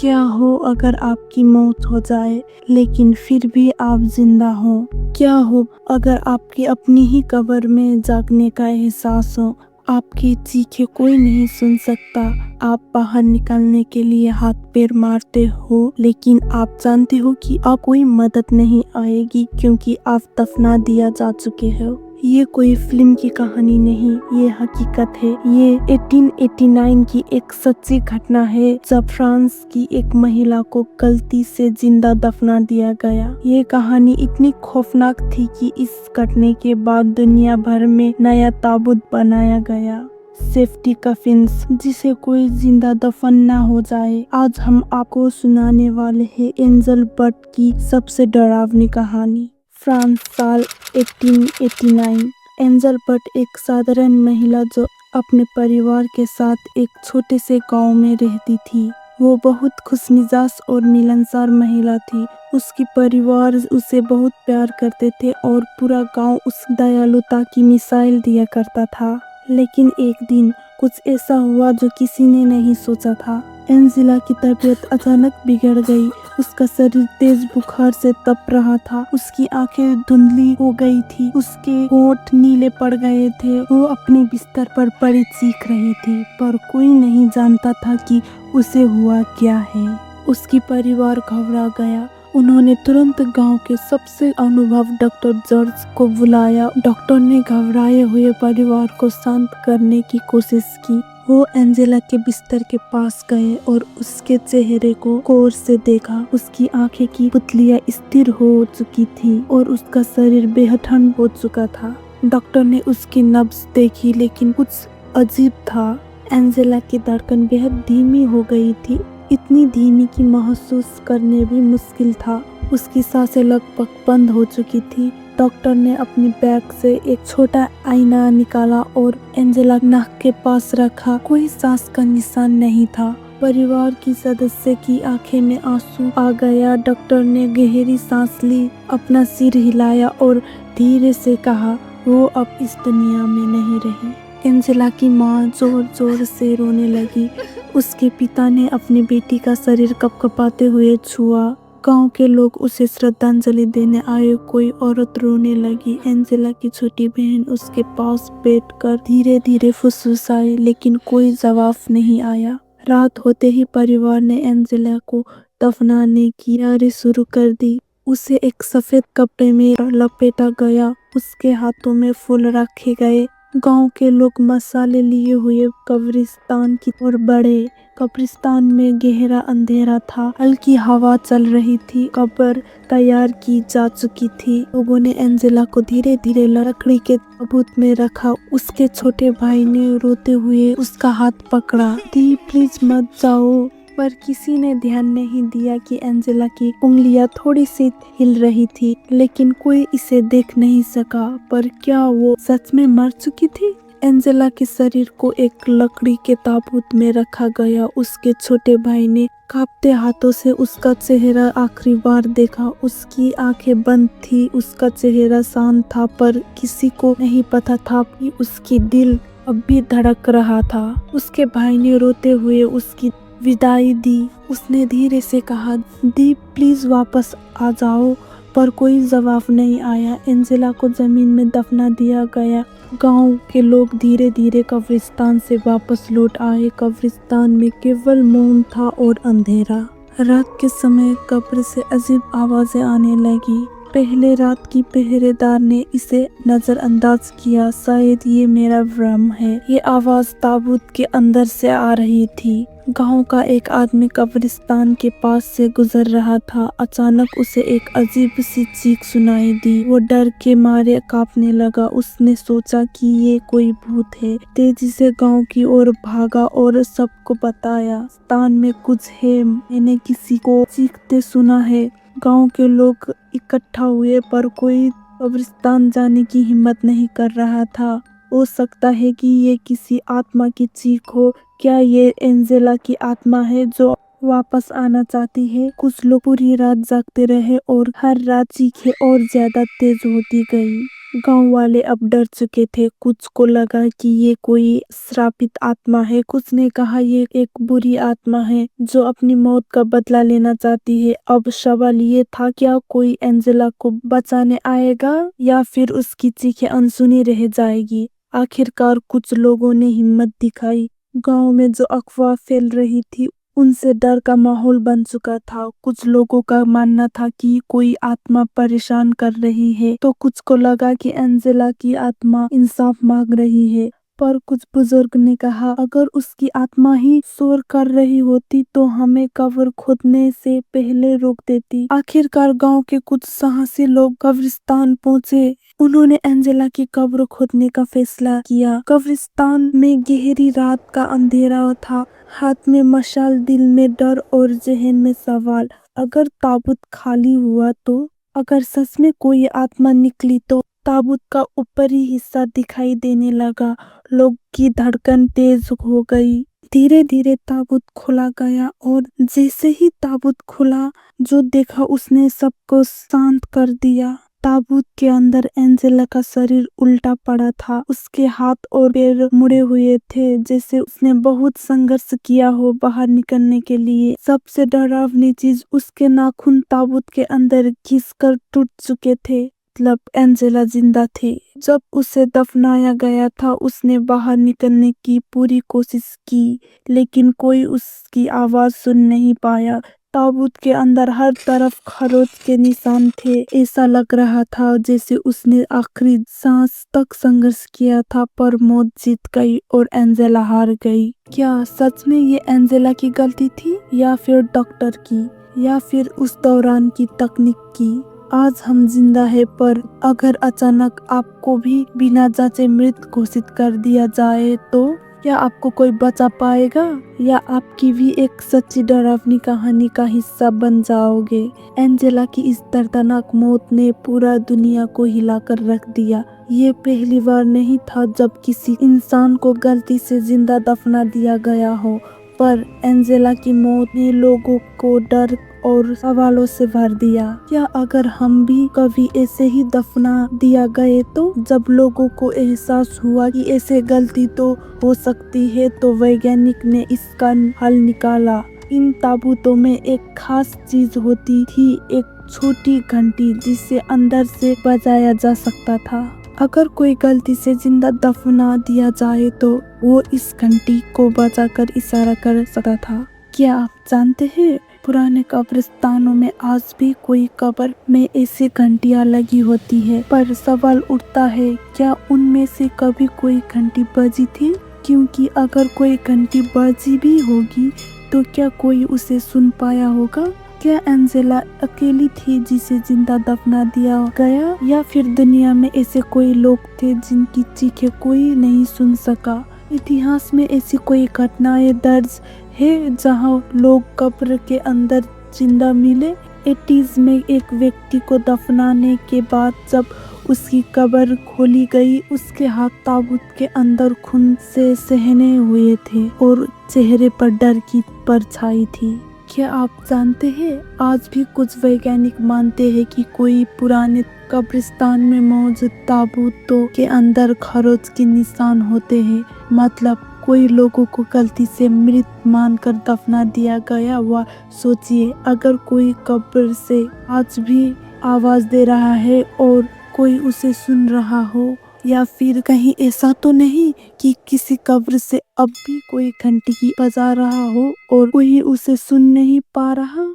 क्या हो अगर आपकी मौत हो जाए लेकिन फिर भी आप जिंदा हो? क्या हो अगर आपकी अपनी ही कब्र में जागने का एहसास हो? आपकी चीखें कोई नहीं सुन सकता। आप बाहर निकलने के लिए हाथ पैर मारते हो लेकिन आप जानते हो कि अब कोई मदद नहीं आएगी क्योंकि आप दफना दिया जा चुके हो। ये कोई फिल्म की कहानी नहीं, ये हकीकत है। ये 1889 की एक सच्ची घटना है जब फ्रांस की एक महिला को गलती से जिंदा दफना दिया गया। ये कहानी इतनी खौफनाक थी कि इस घटने के बाद दुनिया भर में नया ताबूत बनाया गया, सेफ्टी कफिन्स, जिसे कोई जिंदा दफन ना हो जाए। आज हम आपको सुनाने वाले हैं एंजल बट की सबसे डरावनी कहानी। फ्रांस, साल 1889। एंजल बट एक साधारण महिला जो अपने परिवार के साथ एक छोटे से गांव में रहती थी। वो बहुत खुशमिजाज और मिलनसार महिला थी। उसकी परिवार उसे बहुत प्यार करते थे और पूरा गांव उस दयालुता की मिसाल दिया करता था। लेकिन एक दिन कुछ ऐसा हुआ जो किसी ने नहीं सोचा था। एंजेला की तबीयत अचानक बिगड़ गई। उसका शरीर तेज बुखार से तप रहा था। उसकी आंखें धुंधली हो गई थी। उसके होंठ नीले पड़ गए थे। वो अपने बिस्तर पर पड़ी चीख रही थी, पर कोई नहीं जानता था कि उसे हुआ क्या है। उसकी परिवार घबरा गया। उन्होंने तुरंत गांव के सबसे अनुभवी डॉक्टर जॉर्ज को बुलाया। डॉक्टर ने घबराए हुए परिवार को शांत करने की कोशिश की। वो एंजेला के बिस्तर के पास गए और उसके चेहरे को गौर से देखा। उसकी आंखें की पुतलियां स्थिर हो चुकी थी और उसका शरीर बेहद ठंड हो चुका था। डॉक्टर ने उसकी नब्ज देखी लेकिन कुछ अजीब था। एंजेला की धड़कन बेहद धीमी हो गई थी, इतनी धीमी कि महसूस करने भी मुश्किल था। उसकी सांसें लगभग बंद हो चुकी थी। डॉक्टर ने अपनी बैग से एक छोटा आईना निकाला और एंजेला नाक के पास रखा। कोई सांस का निशान नहीं था। परिवार की सदस्य की आंखें में आंसू आ गया। डॉक्टर ने गहरी सांस ली, अपना सिर हिलाया और धीरे से कहा, वो अब इस दुनिया में नहीं रही। एंजेला की माँ जोर जोर से रोने लगी। उसके पिता ने अपनी बेटी का शरीर कपकपाते हुए छुआ। गांव के लोग उसे श्रद्धांजलि देने आए। कोई औरत रोने लगी। एंजेला की छोटी बहन उसके पास बैठकर धीरे धीरे फुसफुसाई, लेकिन कोई जवाब नहीं आया। रात होते ही परिवार ने एंजेला को दफनाने की तैयारी शुरू कर दी। उसे एक सफेद कपड़े में लपेटा गया। उसके हाथों में फूल रखे गए। गांव के लोग मसाले लिए हुए कब्रिस्तान की ओर बढ़े। कब्रिस्तान में गहरा अंधेरा था। हल्की हवा चल रही थी। कब्र तैयार की जा चुकी थी। लोगों ने एंजेला को धीरे धीरे लकड़ी के ताबूत में रखा। उसके छोटे भाई ने रोते हुए उसका हाथ पकड़ा। दी प्लीज मत जाओ। पर किसी ने ध्यान नहीं दिया कि एंजेला की उंगलियां थोड़ी सी हिल रही थी, लेकिन कोई इसे देख नहीं सका। पर क्या वो सच में मर चुकी थी? एंजेला के शरीर को एक लकड़ी के ताबूत में रखा गया। उसके छोटे भाई ने कांपते हाथों से उसका चेहरा आखिरी बार देखा। उसकी आंखें बंद थी। उसका चेहरा शांत था, पर किसी को नहीं पता था कि उसकी दिल अब भी धड़क रहा था। उसके भाई ने रोते हुए उसकी विदाई दी। उसने धीरे से कहा, दी प्लीज वापस आ जाओ, पर कोई जवाब नहीं आया। एंजेला को जमीन में दफना दिया गया। गांव के लोग धीरे धीरे कब्रिस्तान से वापस लौट आए। कब्रिस्तान में केवल मौन था और अंधेरा। रात के समय कब्र से अजीब आवाजें आने लगी। पहले रात की पहरेदार ने इसे नजरअंदाज किया। शायद ये मेरा भ्रम है। ये आवाज ताबूत के अंदर से आ रही थी। गांव का एक आदमी कब्रिस्तान के पास से गुजर रहा था। अचानक उसे एक अजीब सी चीख सुनाई दी। वो डर के मारे कांपने लगा। उसने सोचा कि ये कोई भूत है। तेजी से गांव की ओर भागा और सबको बताया, स्थान में कुछ है, मैंने किसी को चीखते सुना है। गांव के लोग इकट्ठा हुए, पर कोई कब्रिस्तान जाने की हिम्मत नहीं कर रहा था। हो सकता है कि ये किसी आत्मा की चीख हो। क्या ये एंजेला की आत्मा है जो वापस आना चाहती है? कुछ लोग पूरी रात जागते रहे और हर रात चीखें और ज्यादा तेज होती गई। गांव वाले अब डर चुके थे। कुछ को लगा कि ये कोई श्रापित आत्मा है, कुछ ने कहा ये एक बुरी आत्मा है जो अपनी मौत का बदला लेना चाहती है। अब सवाल ये था, क्या कोई एंजेला को बचाने आएगा या फिर उसकी चीखें अनसुनी रह जाएगी। आखिरकार कुछ लोगों ने हिम्मत दिखाई। गांव में जो अफवाह फैल रही थी उनसे डर का माहौल बन चुका था। कुछ लोगों का मानना था कि कोई आत्मा परेशान कर रही है, तो कुछ को लगा कि एंजेला की आत्मा इंसाफ मांग रही है। पर कुछ बुजुर्ग ने कहा, अगर उसकी आत्मा ही शोर कर रही होती तो हमें कब्र खोदने से पहले रोक देती। आखिरकार गांव के कुछ साहसी लोग कब्रिस्तान पहुंचे। उन्होंने एंजेला की कब्र खोदने का फैसला किया। कब्रिस्तान में गहरी रात का अंधेरा था, हाथ में मशाल, दिल में डर और जहन में सवाल। अगर ताबूत खाली हुआ तो, अगर सच में कोई आत्मा निकली तो। ताबूत का ऊपरी हिस्सा दिखाई देने लगा। लोग की धड़कन तेज हो गई। धीरे धीरे ताबूत खोला गया और जैसे ही ताबूत खुला, जो देखा उसने सबको शांत कर दिया। ताबूत के अंदर एंजेला का शरीर उल्टा पड़ा था। उसके हाथ और पैर मुड़े हुए थे, जैसे उसने बहुत संघर्ष किया हो बाहर निकलने के लिए। सबसे डरावनी चीज, उसके नाखून ताबूत के अंदर घिसकर टूट चुके थे। मतलब एंजेला जिंदा थी। जब उसे दफनाया गया था उसने बाहर निकलने की पूरी कोशिश की, लेकिन कोई उसकी आवाज सुन नहीं पाया। ताबूत के अंदर हर तरफ खरोच के निशान थे। ऐसा लग रहा था जैसे उसने आखिरी सांस तक संघर्ष किया था, पर मौत जीत गई और एंजेला हार गई। क्या सच में ये एंजेला की गलती थी, या फिर डॉक्टर की, या फिर उस दौरान की तकनीक की? आज हम जिंदा है, पर अगर अचानक आपको भी बिना जांचे मृत घोषित कर दिया जाए तो क्या आपको कोई बचा पाएगा, या आपकी भी एक सच्ची डरावनी कहानी का हिस्सा बन जाओगे? एंजेला की इस दर्दनाक मौत ने पूरा दुनिया को हिलाकर रख दिया। ये पहली बार नहीं था जब किसी इंसान को गलती से जिंदा दफना दिया गया हो, पर एंजेला की मौत ने लोगों को डर और सवालों से भर दिया। क्या अगर हम भी कभी ऐसे ही दफना दिया गए तो? जब लोगों को एहसास हुआ कि ऐसे गलती तो हो सकती है, तो वैज्ञानिक ने इसका हल निकाला। इन ताबूतों में एक खास चीज होती थी, एक छोटी घंटी जिसे अंदर से बजाया जा सकता था। अगर कोई गलती से जिंदा दफना दिया जाए तो वो इस घंटी को बजाकर इशारा कर सकता था। क्या आप जानते हैं, पुराने कब्रिस्तानों में आज भी कोई कब्र में ऐसी घंटियां लगी होती है, पर सवाल उठता है, क्या उनमें से कभी कोई घंटी बजी थी? क्योंकि अगर कोई घंटी बजी भी होगी तो क्या कोई उसे सुन पाया होगा? क्या एंजेला अकेली थी जिसे जिंदा दफना दिया गया, या फिर दुनिया में ऐसे कोई लोग थे जिनकी चीखें कोई नहीं सुन सका? इतिहास में ऐसी कोई घटनाएं दर्ज है जहां लोग कब्र के अंदर जिंदा मिले? 80s में एक व्यक्ति को दफनाने के बाद जब उसकी कब्र खोली गई, उसके हाथ ताबूत के अंदर खून से सहने हुए थे और चेहरे पर डर की परछाई थी। क्या आप जानते हैं, आज भी कुछ वैज्ञानिक मानते हैं कि कोई पुराने कब्रिस्तान में मौजूद ताबूतों के अंदर खरोच के निशान होते हैं। मतलब कोई लोगों को गलती से मृत मानकर दफना दिया गया हुआ। सोचिए, अगर कोई कब्र से आज भी आवाज दे रहा है और कोई उसे सुन रहा हो, या फिर कहीं ऐसा तो नहीं कि किसी कब्र से अब भी कोई घंटी बजा रहा हो और कोई उसे सुन नहीं पा रहा।